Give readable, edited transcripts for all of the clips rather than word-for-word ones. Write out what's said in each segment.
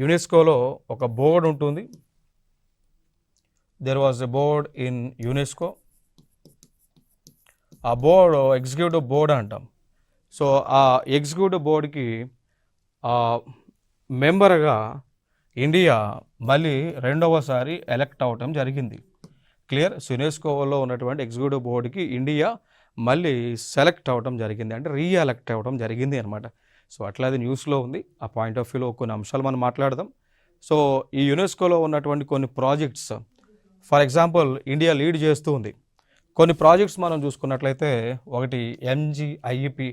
యునెస్కోలో ఒక బోర్డు ఉంటుంది. There was a board in UNESCO. ఆ బోర్డు ఎగ్జిక్యూటివ్ బోర్డ్ అంటాం. సో ఆ ఎగ్జిక్యూటివ్ బోర్డుకి మెంబర్గా ఇండియా మళ్ళీ రెండవసారి ఎలక్ట్ అవ్వటం జరిగింది. క్లియర్. యునెస్కోలో ఉన్నటువంటి ఎగ్జిక్యూటివ్ బోర్డుకి ఇండియా మళ్ళీ సెలెక్ట్ అవ్వడం జరిగింది, అంటే రీఎలెక్ట్ అవ్వడం జరిగింది అనమాట. సో అట్లా అది న్యూస్లో ఉంది. ఆ పాయింట్ ఆఫ్ వ్యూలో కొన్ని అంశాలు మనం మాట్లాడదాం. సో ఈ యునెస్కోలో ఉన్నటువంటి కొన్ని projects, for example India lead చేస్తూ ఉంది. కొన్ని ప్రాజెక్ట్స్ మనం చూసుకున్నట్లయితే ఒకటి ఎంజీఐఈపీ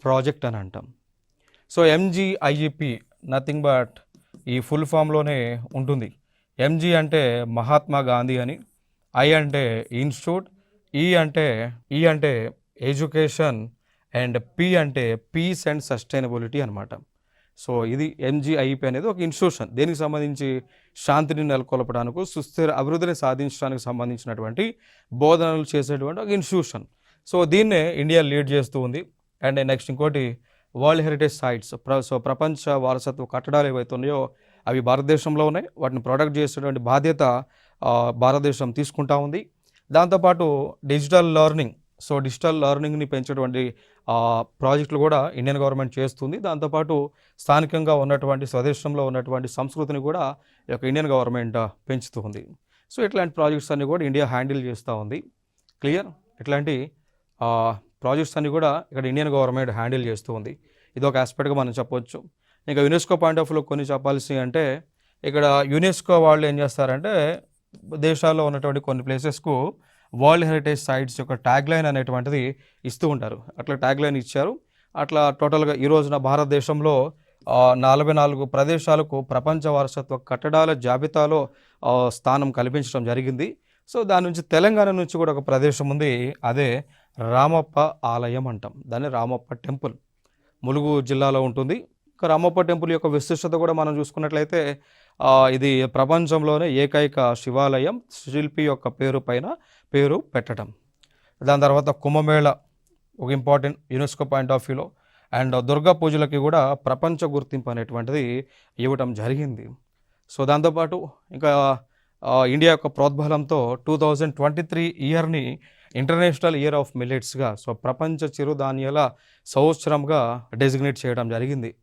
ప్రాజెక్ట్ అని అంటాం. సో ఎంజీఐఈపీ నథింగ్ బట్ ఈ ఫుల్ ఫామ్లోనే ఉంటుంది. ఎంజీ అంటే మహాత్మా గాంధీ అని, ఐ అంటే ఇన్స్టిట్యూట్, ఈ అంటే ఎడ్యుకేషన్, అండ్ పి అంటే పీస్ అండ్ సస్టైనబిలిటీ అనమాట. సో ఇది ఎంజీఐపీ అనేది ఒక ఇన్స్టిట్యూషన్. దేనికి సంబంధించి? శాంతిని నెలకొల్పడానికి, సుస్థిర అభివృద్ధిని సాధించడానికి సంబంధించినటువంటి బోధనలు చేసేటువంటి ఒక ఇన్స్టిట్యూషన్. సో దీన్నే ఇండియా లీడ్ చేస్తూ ఉంది. అండ్ నెక్స్ట్ ఇంకోటి వరల్డ్ హెరిటేజ్ సైట్స్. సో ప్రపంచ వారసత్వ కట్టడాలు ఏవైతే ఉన్నాయో అవి భారతదేశంలో ఉన్నాయి. వాటిని ప్రొటెక్ట్ చేసేటువంటి బాధ్యత భారతదేశం తీసుకుంటా ఉంది. దాంతోపాటు డిజిటల్ లెర్నింగ్, సో డిజిటల్ లెర్నింగ్ని పెంచేటువంటి ప్రాజెక్టులు కూడా ఇండియన్ గవర్నమెంట్ చేస్తుంది. దాంతోపాటు స్థానికంగా ఉన్నటువంటి స్వదేశంలో ఉన్నటువంటి సంస్కృతిని కూడా ఈ యొక్క ఇండియన్ గవర్నమెంట్ పెంచుతూ ఉంది. సో ఇట్లాంటి ప్రాజెక్ట్స్ అన్నీ కూడా ఇండియా హ్యాండిల్ చేస్తూ ఉంది. క్లియర్. ఇట్లాంటి ప్రాజెక్ట్స్ అన్నీ కూడా ఇక్కడ ఇండియన్ గవర్నమెంట్ హ్యాండిల్ చేస్తూ ఉంది. ఇది ఒక ఆస్పెక్ట్గా మనం చెప్పొచ్చు. ఇంకా యునెస్కో పాయింట్ ఆఫ్ వ్యూలో కొన్ని చెప్పాల్సి అంటే, ఇక్కడ యునెస్కో వాళ్ళు ఏం చేస్తారంటే దేశాల్లో ఉన్నటువంటి కొన్ని ప్లేసెస్కు వరల్డ్ హెరిటేజ్ సైట్స్ యొక్క ట్యాగ్ లైన్ అనేటువంటిది ఇస్తూ ఉంటారు. అట్లా ట్యాగ్ లైన్ ఇచ్చారు. అట్లా టోటల్గా ఈ రోజున భారతదేశంలో 44 ప్రదేశాలకు ప్రపంచ వారసత్వ కట్టడాల జాబితాలో స్థానం కల్పించడం జరిగింది. సో దాని నుంచి తెలంగాణ నుంచి కూడా ఒక ప్రదేశం ఉంది. అదే రామప్ప ఆలయం అంటాం. దాన్ని రామప్ప టెంపుల్ ములుగు జిల్లాలో ఉంటుంది. రామప్ప టెంపుల్ యొక్క విశిష్టత కూడా మనం చూసుకున్నట్లయితే ఇది ప్రపంచంలోనే ఏకైక శివాలయం, శిల్పి యొక్క పేరు పెట్టడం. దాని తర్వాత కుంభమేళ ఒక ఇంపార్టెంట్ యునెస్కో పాయింట్ ఆఫ్ వ్యూలో. అండ్ దుర్గా పూజలకి కూడా ప్రపంచ గుర్తింపు అనేటువంటిది ఇవ్వటం జరిగింది. సో దాంతోపాటు ఇంకా ఇండియా యొక్క ప్రోద్బలంతో 2023 ఇయర్ని ఇంటర్నేషనల్ ఇయర్ ఆఫ్ మిల్లెట్స్గా, సో ప్రపంచ చిరుధాన్యాల సంవత్సరంగా డెసిగ్నేట్ చేయడం జరిగింది.